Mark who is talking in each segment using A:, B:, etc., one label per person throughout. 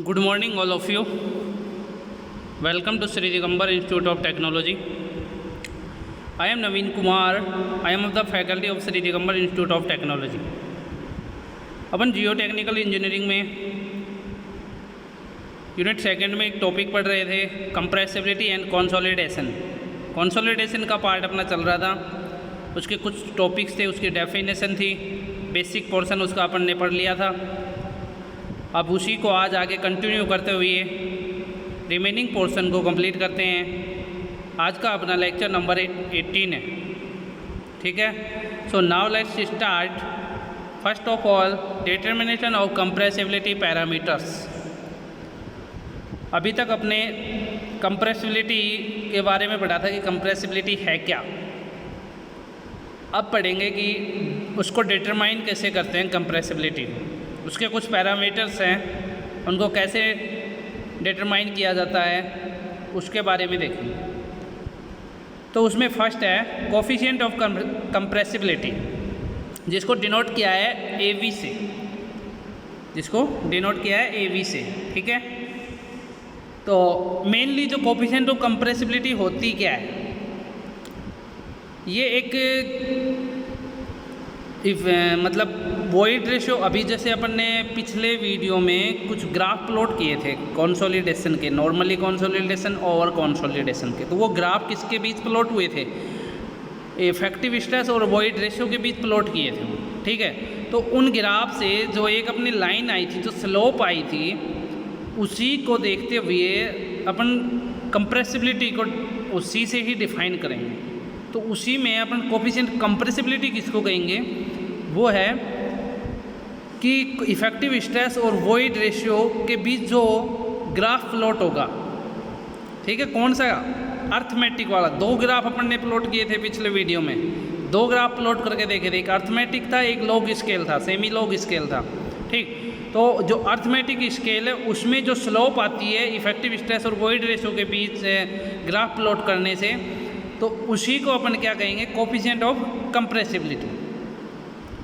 A: Good morning, all of you. Welcome to Sri Digambar Institute of Technology. I am Naveen Kumar. I am of the faculty of Sri Digambar Institute of Technology. Upon Jio technical engineering में unit second में एक topic पढ़ रहे थे, compressibility and consolidation. Consolidation का part अपना चल रहा था, उसके कुछ टॉपिक्स थे, उसकी डेफिनेशन थी, बेसिक पोर्शन उसका अपन ने पढ़ लिया था। अब उसी को आज आगे कंटिन्यू करते हुए रिमेनिंग पोर्शन को कंप्लीट करते हैं। आज का अपना लेक्चर नंबर 18 है, ठीक है। So now let's start. First of all, determination of compressibility parameters. अभी तक अपने कंप्रेसिबिलिटी के बारे में पढ़ा था कि कंप्रेसिबिलिटी है क्या। अब पढ़ेंगे कि उसको डिटरमाइन कैसे करते हैं कंप्रेसिबिलिटी। उसके कुछ पैरामीटर्स हैं, उनको कैसे डिटरमाइन किया जाता है उसके बारे में देखेंगे। तो उसमें फर्स्ट है कोफिशिएंट ऑफ कंप्रेसिबिलिटी, जिसको डिनोट किया है AV से, जिसको डिनोट किया है AV से, ठीक है। तो मेनली जो कोफिशिएंट ऑफ कंप्रेसिबिलिटी होती क्या है, ये एक मतलब वॉइड रेशियो। अभी जैसे अपन ने पिछले वीडियो में कुछ ग्राफ प्लॉट किए थे कंसोलिडेशन के, नॉर्मली कंसोलिडेशन और कंसोलिडेशन के। तो वो ग्राफ किसके बीच प्लॉट हुए थे? इफेक्टिव स्ट्रेस और वॉइड रेशियो के बीच प्लॉट किए थे, ठीक है। तो उन ग्राफ से जो एक अपनी लाइन आई थी, जो स्लोप आई थी, उसी को देखते हुए अपन कंप्रेसिबिलिटी को उसी से ही डिफाइन करेंगे। तो उसी में अपन कोफिशिएंट कंप्रेसिबिलिटी किसको कहेंगे? वो है कि इफेक्टिव स्ट्रेस और वॉइड रेशियो के बीच जो ग्राफ प्लॉट होगा, ठीक है। कौन सा? अर्थमेटिक वाला। दो ग्राफ अपन ने प्लॉट किए थे पिछले वीडियो में, दो ग्राफ प्लॉट करके देखे थे। एक अर्थमेटिक था, एक लॉग स्केल था, सेमी लॉग स्केल था, ठीक। तो जो अर्थमेटिक स्केल है उसमें जो स्लोप आती है इफेक्टिव स्ट्रेस और वॉइड रेशियो के बीच ग्राफ प्लॉट करने से, तो उसी को अपन क्या कहेंगे? कोफिशिएंट ऑफ कंप्रेसिबिलिटी,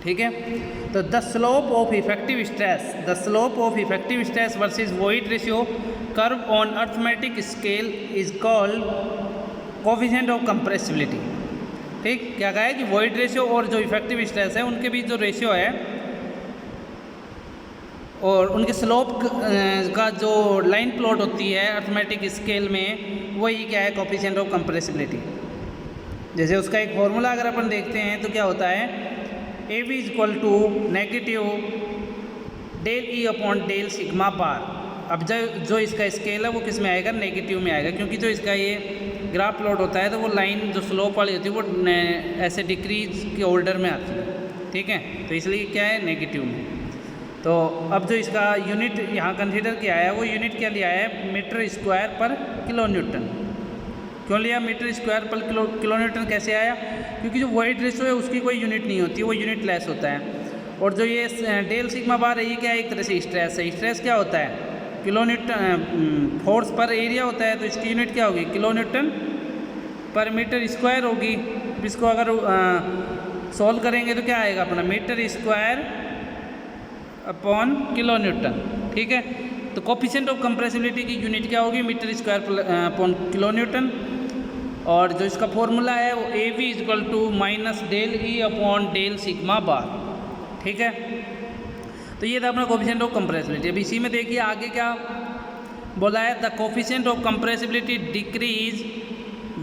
A: ठीक है। तो the slope of effective stress versus void ratio curve on arithmetic scale is called coefficient of compressibility, ठीक। क्या कहा है कि वॉइड रेशियो और जो इफेक्टिव स्ट्रेस है उनके बीच जो रेशियो है और उनके स्लोप का जो लाइन प्लॉट होती है अर्थमेटिक स्केल में, वही क्या है? Coefficient of compressibility. जैसे उसका एक फॉर्मूला अगर अपन देखते हैं तो क्या होता है? AB is equal to negative del E upon del sigma bar. अब जो इसका स्केल है वो किस में आएगा? नेगेटिव में आएगा, क्योंकि जो इसका ये ग्राफ प्लॉट होता है तो वो लाइन जो स्लोप वाली होती है वो ऐसे डिक्रीज के ऑर्डर में आती है, ठीक है। तो इसलिए क्या है? नेगेटिव में। तो अब जो इसका यूनिट यहाँ कंसीडर किया है, वो यूनिट क्या लिया है? मीटर स्क्वायर पर किलो न्यूटन। क्यों लिया मीटर स्क्वायर पर किलो न्यूटन? कैसे आया? क्योंकि जो वॉइड रेशियो है उसकी कोई यूनिट नहीं होती, वो यूनिट लेस होता है। और जो ये डेल सिग्मा बार है, ये क्या है? एक तरह से स्ट्रेस है। स्ट्रेस क्या होता है? Kilo newton force per area होता है, तो इसकी यूनिट क्या होगी? Kilo newton per metre square होगी। इसको अगर सॉल्व करेंगे तो क्या आएगा अपना? Metre square upon kilo newton, ठीक है। तो कोफिशिएंट ऑफ कंप्रेसिबिलिटी की यूनिट क्या होगी? Metre square upon kilo newton. और जो इसका फॉर्मूला है वो AB is equal to minus del E upon del sigma bar, ठीक है। तो ये था अपना कोफिशिएंट ऑफ कंप्रेसिबिलिटी। अब इसी में देखिए आगे क्या बोला है? The coefficient of compressibility decrease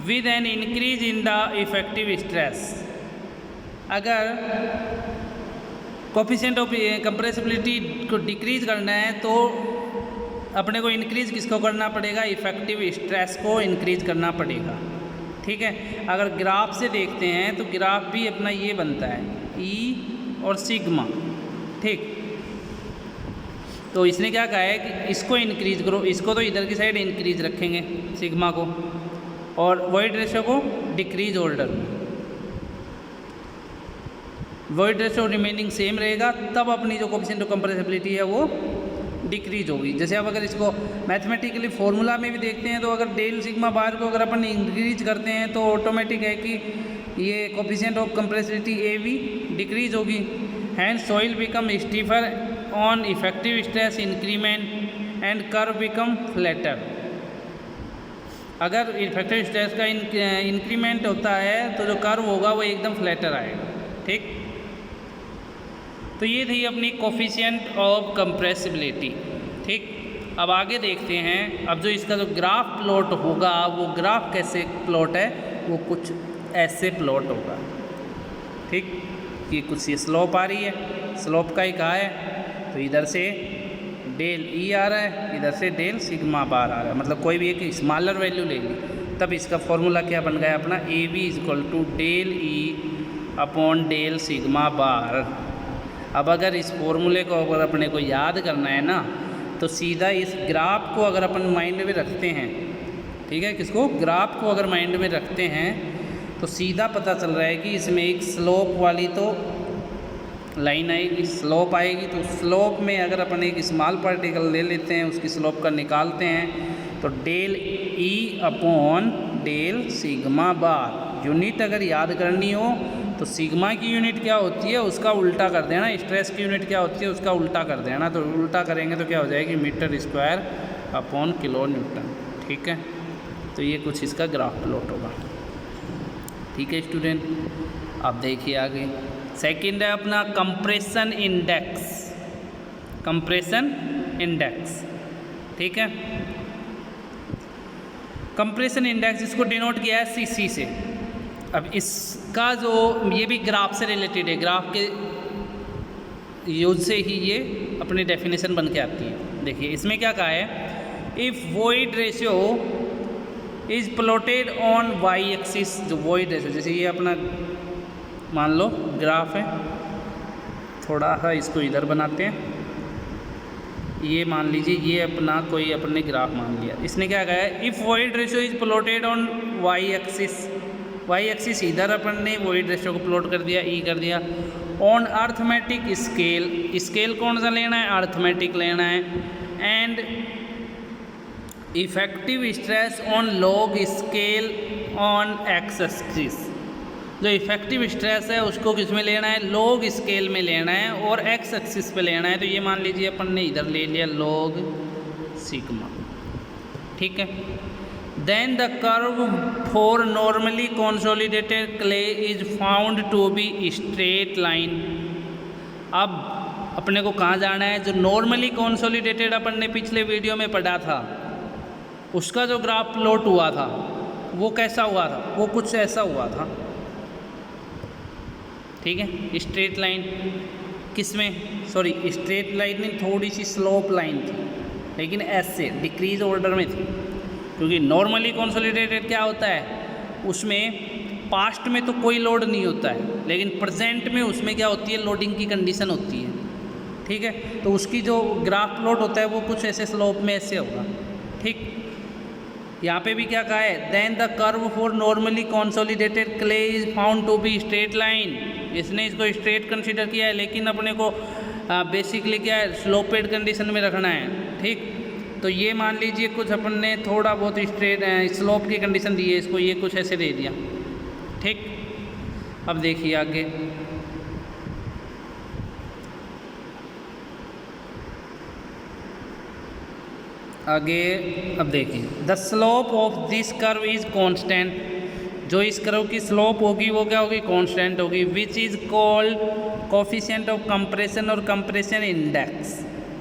A: with an increase in the effective stress. अगर कोफिशिएंट ऑफ कंप्रेसिबिलिटी को डिक्रीज करना है तो अपने को इंक्रीज किसको करना पड़ेगा? इफेक्टिव स्ट्रेस को इंक्रीज करना पड़ेगा, ठीक है। अगर ग्राफ से देखते हैं तो ग्राफ भी अपना ये बनता है E और सिग्मा, ठीक। तो इसने क्या कहा है कि इसको इंक्रीज करो, इसको तो इधर की साइड इंक्रीज रखेंगे सिग्मा को, और वॉइड रेशियो को डिक्रीज ऑर्डर में। वॉइड रेशियो रिमेनिंग सेम रहेगा, तब अपनी जो कोफिशिएंट ऑफ कंप्रेसिबिलिटी है वो डिक्रीज होगी। जैसे अब अगर इसको मैथमेटिकली फॉर्मूला में भी देखते हैं तो अगर डेल सिग्मा बार को अगर अपन इंक्रीज करते हैं तो ऑटोमेटिक है कि ये coefficient of compressibility AB decrease होगी। And soil become stiffer on effective stress increment and curve become flatter. अगर इफेक्टिव स्ट्रेस का इंक्रीमेंट होता है तो जो कर्व होगा वो एकदम फ्लैटर आएगा। ठीक, तो ये थी अपनी कोफिशिएंट ऑफ कंप्रेसिबिलिटी। ठीक, अब आगे देखते हैं। अब जो इसका जो ग्राफ प्लॉट होगा वो ग्राफ कैसे प्लॉट है, वो कुछ ऐसे प्लॉट होगा। ठीक, ये कुछ ये स्लोप आ रही है, स्लोप का ही कहा है, तो इधर से डेल ई आ रहा है, इधर से डेल सिग्मा बार आ रहा है, मतलब कोई भी एक स्मॉलर वैल्यू ले ली, तब इसका फॉर्मूला क्या बन गया अपना, A B equal to del E upon del sigma bar. अब अगर इस फॉर्मूले को अगर अपने को याद करना है ना, तो सीधा इस ग्राफ को अगर अपन माइंड में रखते हैं, ठीक है, किसको, ग्राफ को अगर माइंड में रखते हैं तो सीधा पता चल रहा है कि इसमें एक स्लोप वाली तो लाइन आएगी, स्लोप आएगी, तो स्लोप में अगर अपन एक स्मॉल पार्टिकल ले लेते हैं, उसकी स्लोप का निकालते हैं, तो del E upon del sigma bar. Unit अगर याद करनी हो तो सिग्मा की यूनिट क्या होती है उसका उल्टा कर देना, स्ट्रेस की यूनिट क्या होती है उसका उल्टा कर देना, तो उल्टा करेंगे तो क्या हो जाएगी, metre square upon kilo newton. ठीक है, तो ये कुछ इसका ग्राफ प्लॉट होगा। ठीक है स्टूडेंट, अब देखिए आगे सेकंड है अपना कंप्रेशन इंडेक्स। कंप्रेशन इंडेक्स, ठीक है, कंप्रेशन इंडेक्स इसको डिनोट किया है सीसी से। अब इसका जो ये भी ग्राफ से रिलेटेड है, ग्राफ के यूज से ही ये अपनी डेफिनेशन बन के आती है। देखिए इसमें क्या कहा है, if void ratio is plotted on Y axis, जो वॉइड रेशियो, जैसे ये अपना मान लो ग्राफ है, थोड़ा सा इसको इधर बनाते हैं, ये मान लीजिए ये अपना कोई अपने ग्राफ मान लिया। इसने क्या कहा है, if void ratio is plotted on Y axis, Y axis इधर अपन ने वॉइड रेशियो को प्लॉट कर दिया, ई कर दिया, ऑन अर्थमेटिक स्केल, स्केल कौन सा लेना है, अर्थमेटिक लेना है, and effective stress on log scale on x axis. जो इफेक्टिव स्ट्रेस है उसको किस में लेना है, लॉग स्केल में लेना है और एक्स एक्सिस पे लेना है। तो ये मान लीजिए अपन ने इधर ले लिया लॉग सिग्मा। ठीक है, then the curve for normally consolidated clay is found to be straight line. अब अपने को कहाँ जाना है, जो नॉर्मली कंसोलिडेटेड अपन ने पिछले वीडियो में पढ़ा था, उसका जो ग्राफ प्लॉट हुआ था वो कैसा हुआ था, वो कुछ ऐसा हुआ था। ठीक है, स्ट्रेट लाइन किसमें, सॉरी स्ट्रेट लाइन में थोड़ी सी स्लोप लाइन थी, लेकिन ऐसे डिक्रीज ऑर्डर में थी, क्योंकि नॉर्मली कंसोलिडेटेड क्या होता है, उसमें पास्ट में तो कोई लोड नहीं होता है, लेकिन प्रेजेंट में उसमें क्या होती है, लोडिंग की कंडीशन होती है। ठीक है, तो उसकी जो ग्राफ प्लॉट होता है वो कुछ ऐसे स्लोप में ऐसे होगा। ठीक, यहाँ पे भी क्या कहा है, then the curve for normally consolidated clay is found to be straight line. इसने इसको स्ट्रेट कंसीडर किया है, लेकिन अपने को बेसिकली क्या है, स्लोपेड कंडीशन में रखना है। ठीक, तो ये मान लीजिए कुछ अपन ने थोड़ा बहुत स्ट्रेट स्लोप की कंडीशन दी है, इसको ये कुछ ऐसे दे दिया। ठीक, अब देखिए आगे, अब देखिए the slope of this curve is constant. जो इस कर्व की स्लोप होगी वो क्या होगी, कांस्टेंट होगी, which is called coefficient of compression और कंप्रेशन इंडेक्स।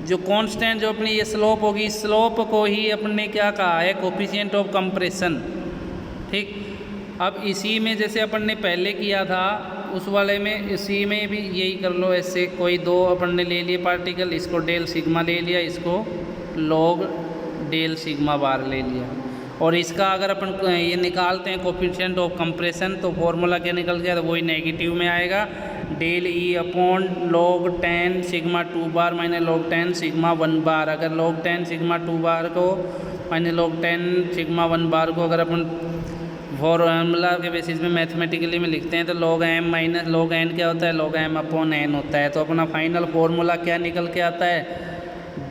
A: जो कांस्टेंट जो अपनी ये स्लोप होगी, स्लोप को ही अपने क्या कहा है, कोफिशिएंट ऑफ कंप्रेशन। ठीक, अब इसी में जैसे अपन ने पहले किया था उस वाले में, इसी में भी यही कर लो। ऐसे कोई दो अपन ने ले लिए पार्टिकल, इसको डेल सिग्मा ले लिया, इसको लॉग डेल सिग्मा बार ले लिया, और इसका अगर अपन ये निकालते हैं कोफिशिएंट ऑफ कंप्रेशन, तो फॉर्मूला क्या निकल गया, तो वही नेगेटिव में आएगा, del E upon log 10 sigma 2 bar minus log 10 sigma 1 bar. अगर लॉग 10 सिग्मा 2 बार को माइनस लॉग 10 सिग्मा 1 बार को अगर अपन फॉर्मूला के बेसिस में मैथमेटिकली में लिखते हैं, तो log M minus log N क्या होता है, लॉग एम अपॉन एन होता है। तो अपना फाइनल फॉर्मूला क्या निकल के आता है,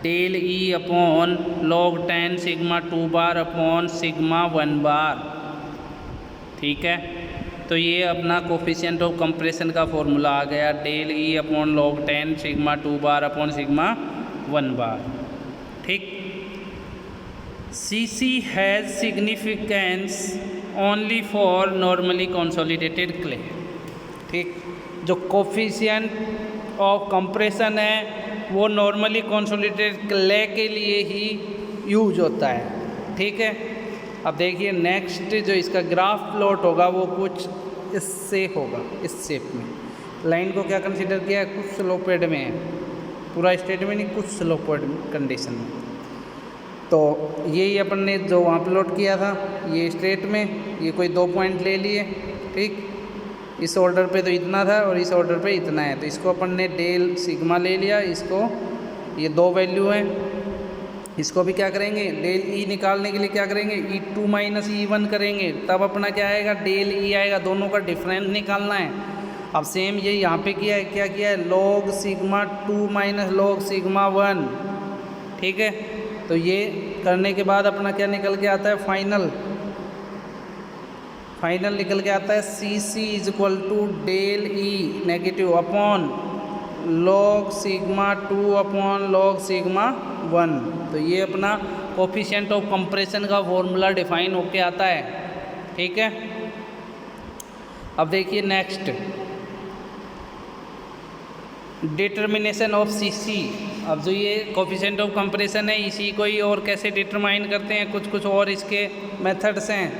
A: del E upon log 10 sigma 2 bar upon sigma 1 bar. ठीक है, तो ये अपना कोफिशिएंट ऑफ कंप्रेशन का फॉर्मूला आ गया, del E upon log 10 sigma 2 bar upon sigma 1 bar. ठीक। CC has significance only for normally consolidated clay. ठीक। जो कोफिशिएंट ऑफ कंप्रेशन है वो नॉर्मली कंसोलिडेटेड क्ले के लिए ही यूज होता है। ठीक है। अब देखिए नेक्स्ट जो इसका ग्राफ प्लॉट होगा वो कुछ इससे होगा, इस शेप में। लाइन को क्या कंसीडर किया है, कुछ स्लोपेड में है, पूरा स्ट्रेट में नहीं, कुछ स्लोपेड कंडीशन में। तो यही अपन ने जो वहाँ प्लॉट किया था, ये स्ट्रेट में, ये कोई 2 पॉइंट ले लिए। ठीक। इस ऑर्डर पे तो इतना था और इस ऑर्डर पे इतना है, तो इसको अपन ने डेल सिग्मा ले लिया। इसको ये 2 वैल्यू हैं, इसको भी क्या करेंगे, डेल ई निकालने के लिए क्या करेंगे, E2 माइनस E1 करेंगे, तब अपना क्या आएगा, डेल ई आएगा। दोनों का डिफरेंस निकालना है। अब सेम ये यहाँ पे किया है, क्या किया है, log sigma 2 minus log sigma 1। ठीक है। तो ये करने के बाद अपना क्या निकल के आता है, फाइनल निकल के आता है CC is equal to del E negative upon log sigma 2 upon log sigma 1। तो ये अपना कोफिशिएंट ऑफ कंप्रेशन का फॉर्मूला डिफाइन होके आता है। ठीक है। अब देखिए नेक्स्ट, डिटर्मिनेशन ऑफ CC। अब जो ये कोफिशिएंट ऑफ कंप्रेशन है, इसी को ही और कैसे डिटरमाइन करते हैं, कुछ और इसके मेथड्स हैं।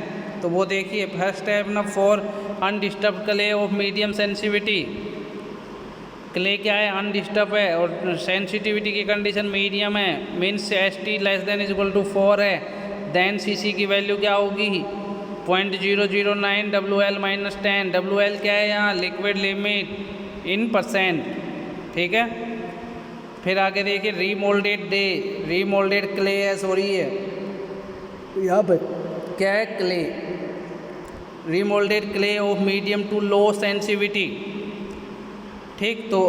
A: तो वो देखिए, फर्स्ट है अपना for undisturbed clay of medium sensitivity. Clay क्या है, अनडिस्टर्ब है और सेंसिटिविटी की कंडीशन मीडियम है, means ST less than is equal to 4 है। देन CC की वैल्यू क्या होगी, 0.009 WL माइनस 10। WL क्या है यहाँ, लिक्विड लिमिट इन परसेंट। ठीक है। फिर आगे देखिए, रीमोल्डेड क्ले है, सॉरी है यहाँ पर क्या है, clay, remoulded clay of medium to low sensitivity. ठीक। तो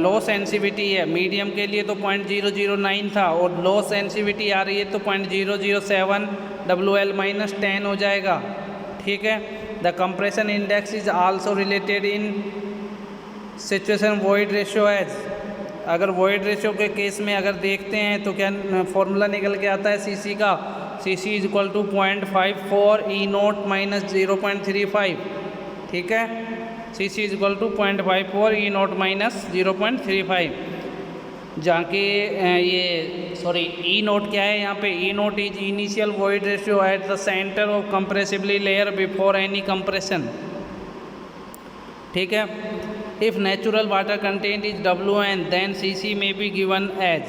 A: लो सेंसिटिविटी है, मीडियम के लिए तो 0.009 था और लो सेंसिटिविटी आ रही है तो 0.007 WL माइनस 10 हो जाएगा। ठीक है। The compression index is also related in situation void ratio as. अगर वॉइड रेशियो के केस में अगर देखते हैं तो क्या फॉर्मूला निकल के आता है CC का, CC is equal to 0.54 E0 minus 0.35। ठीक है। CC is equal to 0.54 E0 minus 0.35। जहाँ के ये सॉरी E0 क्या है यहाँ पे, E0 is initial void ratio at the centre of compressible layer before any compression. ठीक है। If natural water content is WN then CC may be given as.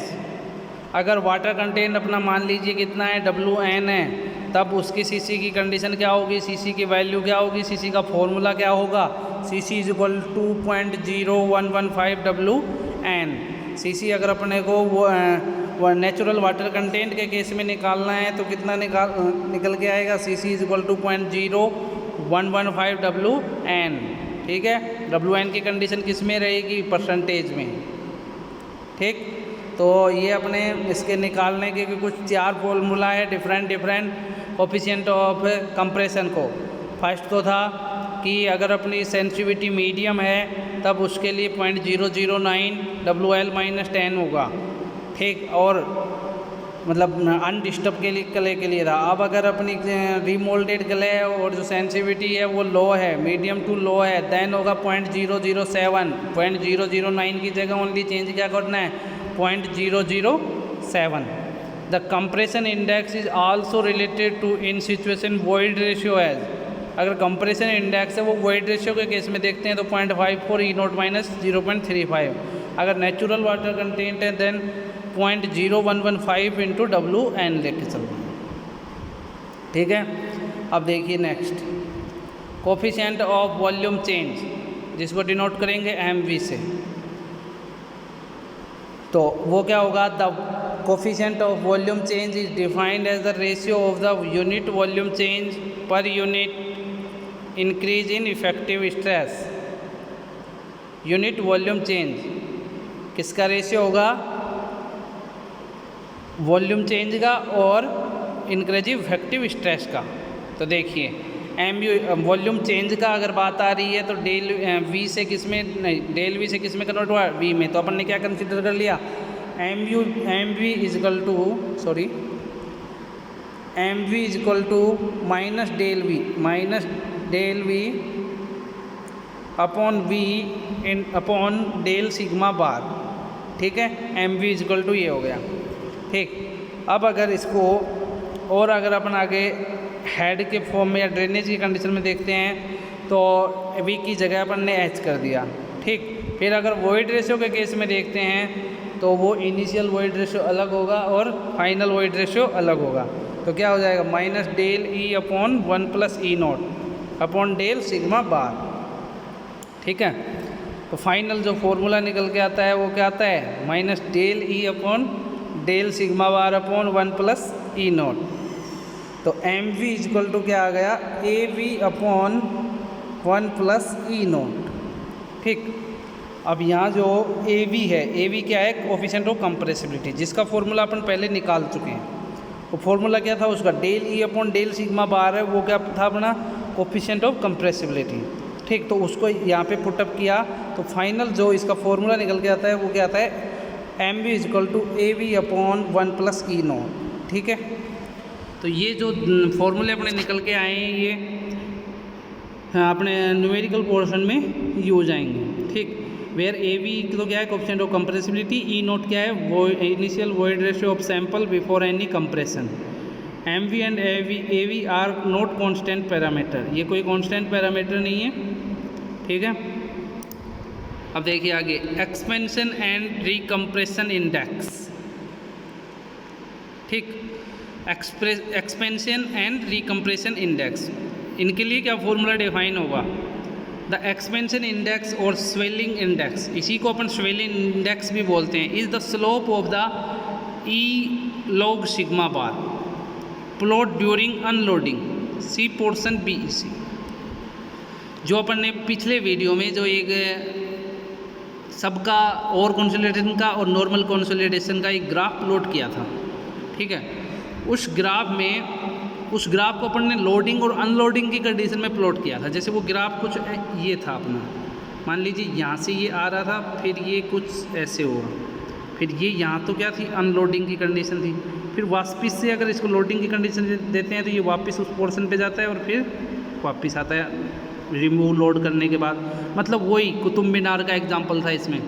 A: अगर वाटर कंटेंट अपना मान लीजिए कितना है, WN है, तब उसकी CC की कंडीशन क्या होगी, CC की वैल्यू क्या होगी, CC का फॉर्मूला क्या होगा, CC is equal to 2.0115 WN। CC अगर अपने को वो नेचुरल वाटर कंटेंट के केस में निकालना है तो कितना निकल के आएगा, CC is equal to 0.0115 WN। ठीक है। WN की कंडीशन किस में रहेगी, परसेंटेज में। ठीक। तो ये अपने इसके निकालने के कुछ 4 फॉर्मूला है डिफरेंट कोफिशिएंट ऑफ कंप्रेशन को। फर्स्ट तो था कि अगर अपनी सेंसिटिविटी मीडियम है तब उसके लिए 0.009 WL माइनस 10 होगा। ठीक। और मतलब अनडिस्टर्ब के लिए क्ले के लिए था। अब अगर अपनी रीमोल्डेड क्ले और जो सेंसिटिविटी है वो लो है, मीडियम टू लो है, देन होगा 0.007। 0.009 की जगह ओनली चेंज क्या करना है, 0.007। The compression index is also related to in situation void ratio as. अगर कंप्रेशन इंडेक्स है वो वॉइड रेशियो के केस में देखते हैं तो 0.54 E0 माइनस 0.35। अगर नेचुरल वाटर कंटेंट है देन 0.0115 इंटू WN लेके चलो। ठीक है। अब देखिए next, coefficient of volume change, जिसको डिनोट करेंगे MV से। तो वो क्या होगा, the coefficient of volume change is defined as the ratio of the unit volume change per unit increase in effective stress. Unit volume change किसका ratio होगा, volume change का और इंक्रीजिव इफेक्टिव स्ट्रेस का। तो देखिए वॉल्यूम चेंज का अगर बात आ रही है तो डेल वी से किस में, नहीं, डेल वी से किस में कन्वर्ट हुआ, वी में। तो अपन ने क्या कंसिडर कर लिया, M V is equal to minus del V upon V upon del sigma bar. ठीक है, एम वी इजकल टू ये हो गया। ठीक, अब अगर इसको और अगर अपन आगे हेड के फॉर्म में या ड्रेनेज की कंडीशन में देखते हैं तो वी की जगह अपन ने एच कर दिया। ठीक, फिर अगर वॉइड रेशियो के केस में देखते हैं तो वो इनिशियल वॉइड रेशियो अलग होगा और फाइनल वॉइड रेशियो अलग होगा। तो क्या हो जाएगा, minus del E upon 1 plus E not upon del sigma bar. ठीक है, तो फाइनल जो फॉर्मूला निकल के आता है वो क्या आता है, minus del E upon del sigma bar upon 1 plus E nought. तो एम वी इजकल टू क्या आ गया, A V upon 1 plus E nought. ठीक, अब यहाँ जो ए वी है, ए वी क्या है, कोफिशिएंट ऑफ कंप्रेसिबिलिटी, जिसका फॉर्मूला अपन पहले निकाल चुके हैं। वो फॉर्मूला क्या था उसका, del E upon del sigma bar है, वो क्या था अपना, कोफिशिएंट ऑफ कंप्रेसिबिलिटी। ठीक, तो उसको यहाँ पे पुटअप किया तो फाइनल जो इसका फॉर्मूला निकल के आता है वो क्या आता है, M V is equal to A V upon 1 plus E nought. ठीक है, तो ये जो फॉर्मूले अपने निकल के आए हैं ये अपने न्यूमेरिकल पोर्शन में यूज आएंगे। ठीक, वेयर ए वी तो क्या है, coefficient of compressibility, E nought क्या है, वो initial void ratio of sample before any compression. M V and A V are not constant parameter, ये कोई कॉन्स्टेंट पैरामीटर नहीं है। ठीक है, अब देखिए आगे, एक्सपेंशन एंड रिकम्प्रेशन इंडेक्स। ठीक, एक्सपेंशन एंड रिकम्प्रेशन इंडेक्स, इनके लिए क्या फॉर्मूला डिफाइन होगा, द एक्सपेंशन इंडेक्स और स्वेलिंग इंडेक्स, इसी को अपन स्वेलिंग इंडेक्स भी बोलते हैं, is the slope of the E log sigma bar plot during unloading, C portion B E C. जो अपन ने पिछले वीडियो में जो एक सबका और कंसोलिडेशन का और नॉर्मल कंसोलिडेशन का एक ग्राफ प्लॉट किया था। ठीक है, उस ग्राफ को अपन ने लोडिंग और अनलोडिंग की कंडीशन में प्लॉट किया था। जैसे वो ग्राफ कुछ ये था अपना, मान लीजिए यहाँ से ये आ रहा था, फिर ये कुछ ऐसे हुआ, फिर ये यहाँ तो क्या थी, अनलोडिंग की कंडीशन थी, फिर वापस से अगर इसको लोडिंग की कंडीशन देते हैं तो ये वापस उस पोर्शन पे जाता है और फिर वापस आता है रिमूव लोड करने के बाद। मतलब वही कुतुब मीनार का एग्जाम्पल था इसमें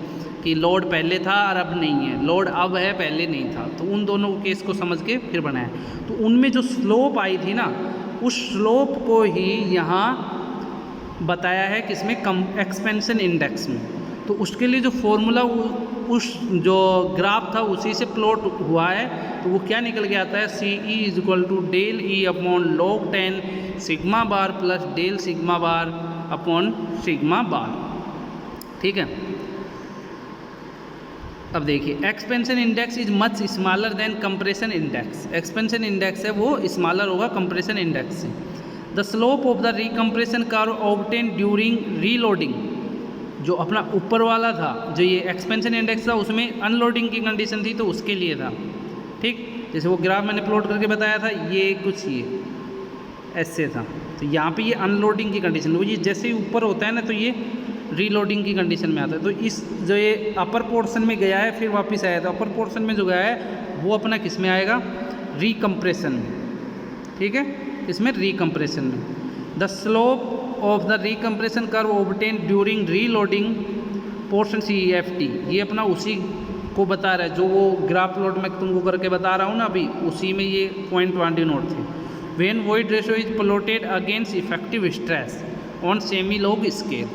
A: कि लोड पहले था और अब नहीं है, लोड अब है पहले नहीं था। तो उन दोनों केस को समझ के फिर बनाया। तो उनमें जो स्लोप आई थी ना, उस स्लोप को ही यहाँ बताया है किसमें, एक्सपेंशन इंडेक्स में। तो उसके लिए जो फॉर्मूला उस जो ग्राफ था उसी से प्लॉट हुआ है, तो वो क्या निकल के आता है, C E is equal to del E upon log 10 sigma bar plus del sigma bar upon sigma bar. ठीक है, अब देखिए, expansion index is much smaller than compression index. Expansion index है वो स्मॉलर होगा कंप्रेशन इंडेक्स से। The slope of the recompression curve obtain during reloading, जो अपना ऊपर वाला था, जो ये एक्सपेंशन इंडेक्स था, उसमें अनलोडिंग की कंडीशन थी तो उसके लिए था। ठीक, जैसे वो ग्राफ मैंने प्लॉट करके बताया था, ये कुछ ये ऐसे था, तो यहाँ पे ये अनलोडिंग की कंडीशन, वो ये जैसे ही ऊपर होता है ना तो ये रीलोडिंग की कंडीशन में आता है। तो इस जो ये अपर पोर्शन में गया है फिर वापस आया था, अपर पोर्शन में जो गया है वो अपना किस में आएगा, रिकम्प्रेशन में। ठीक है, इसमें रिकम्प्रेशन में। The slope of the recompression curve obtain during reloading portion C F T, ये अपना उसी को बता रहा है जो वो ग्राफ प्लॉट में तुमको करके बता रहा हूँ ना अभी, उसी में ये पॉइंट 20 नोट थे। When void ratio is plotted against effective stress on semi log scale.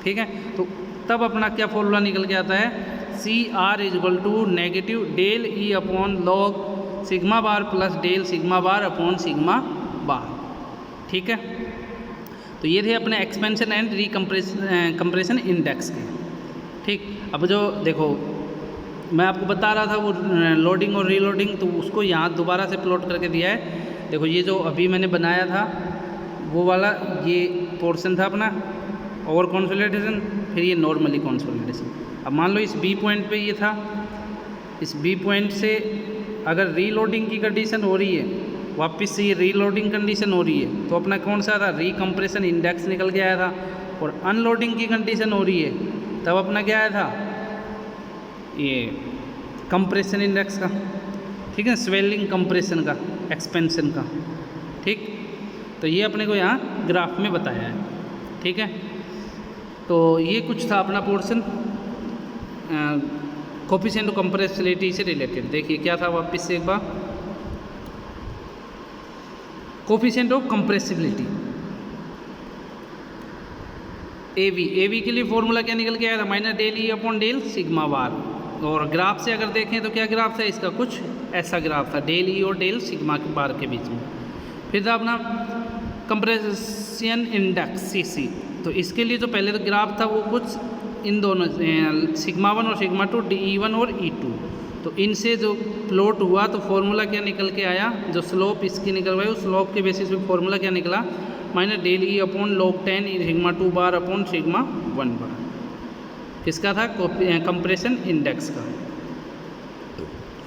A: ठीक है, तो तब अपना क्या फॉर्मूला निकल के आता है, C R is equal to negative del E upon log sigma bar plus del sigma bar upon sigma bar. ठीक है, तो ये थे अपने एक्सपेंशन एंड रिकम्प्रेशन इंडेक्स के। ठीक, अब जो देखो मैं आपको बता रहा था वो लोडिंग और रीलोडिंग, तो उसको यहाँ दोबारा से प्लॉट करके दिया है। देखो ये जो अभी मैंने बनाया था वो वाला ये पोर्शन था अपना ओवर कंसोलिडेशन, फिर ये नॉर्मली कंसोलिडेशन। अब मान लो इस बी पॉइंट पे ये था, इस बी पॉइंट से अगर रीलोडिंग की कंडीशन हो रही है वापस से ये रीलोडिंग कंडीशन हो रही है, तो अपना कौन सा था, रिकम्प्रेशन इंडेक्स निकल के आया था। और अनलोडिंग की कंडीशन हो रही है, तब अपना क्या आया था, ये कंप्रेशन इंडेक्स का, ठीक है, स्वेलिंग कंप्रेशन का, एक्सपेंशन का, ठीक। तो ये अपने को यहाँ ग्राफ में बताया है, ठीक है। तो ये कुछ था अपना पोर्शन कोफिशिएंट ऑफ कंप्रेसिबिलिटी से रिलेटेड। देखिए क्या था वापस से एक बार, कोफिशिएंट ऑफ कंप्रेसिबिलिटी एवी के लिए फॉर्मूला क्या निकल के आया था, minus del E upon del sigma bar. और ग्राफ से अगर देखें तो क्या ग्राफ था इसका, कुछ ऐसा ग्राफ था, डेल ई और डेल सिग्मा के बार के बीच में। फिर था अपना कंप्रेशन इंडेक्स सीसी, तो इसके लिए जो पहले तो ग्राफ था वो कुछ इन दोनों सिग्मा 1 और सिग्मा 2, DE1 और E2, तो इनसे जो प्लॉट हुआ तो फॉर्मूला क्या निकल के आया, जो स्लोप इसकी निकल गई उस स्लोप के बेसिस पे फॉर्मूला क्या निकला, minus del E upon log 10 sigma 2 bar upon sigma 1 bar. किसका था, कंप्रेशन इंडेक्स का।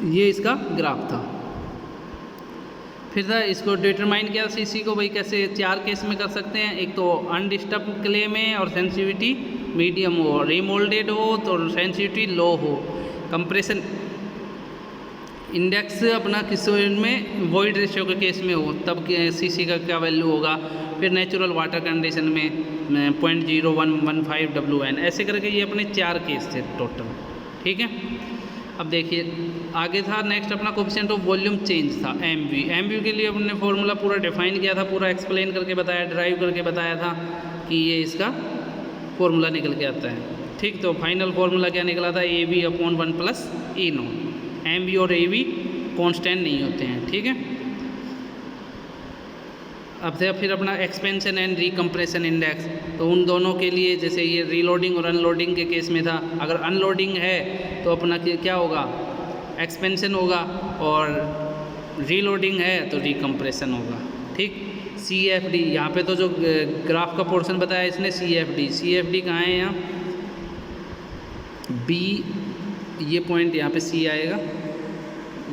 A: ये इसका ग्राफ था। फिर था इसको डिटरमाइन किया सीसी को, भाई कैसे 4 केस में कर सकते हैं, एक तो अनडिस्टर्ब क्ले में और सेंसिटिविटी मीडियम हो, रिमोल्डेड हो तो सेंसिटिविटी लो हो, कंप्रेशन इंडेक्स अपना किस में वॉइड रेशियो के केस में हो तब सीसी का क्या वैल्यू होगा, फिर नेचुरल वाटर कंडीशन में 0.0115 WN, ऐसे करके ये अपने 4 केस थे टोटल, ठीक है। अब देखिए आगे था नेक्स्ट अपना कोफिशिएंट ऑफ वॉल्यूम चेंज था एमवी के लिए हमने फॉर्मूला पूरा डिफाइन किया था, पूरा एक्सप्लेन करके बताया, ड्राइव करके बताया था कि ये इसका फॉर्मूला निकल के आता है, ठीक। तो फाइनल फॉर्मूला क्या निकला था, AB upon 1 plus E0। MV और एवी कांस्टेंट नहीं होते हैं, ठीक है। अब से फिर अपना एक्सपेंशन एंड रिकम्प्रेशन इंडेक्स, तो उन दोनों के लिए जैसे ये रीलोडिंग और अनलोडिंग के केस में था, अगर अनलोडिंग है तो अपना क्या होगा, एक्सपेंशन होगा, और रीलोडिंग है तो रिकम्प्रेशन होगा, ठीक। CFD यहाँ पे तो जो ग्राफ का पोर्शन बताया इसने CFD कहाँ है, यहाँ B, ये पॉइंट यहाँ पे C आएगा,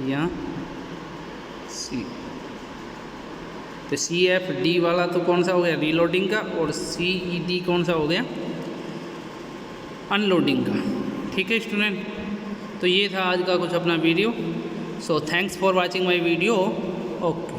A: यहाँ C, तो CFD वाला तो कौन सा हो गया, रीलोडिंग का, और CED कौन सा हो गया, अनलोडिंग का, ठीक है स्टूडेंट। तो ये था आज का कुछ अपना video. So thanks for watching my video. Okay.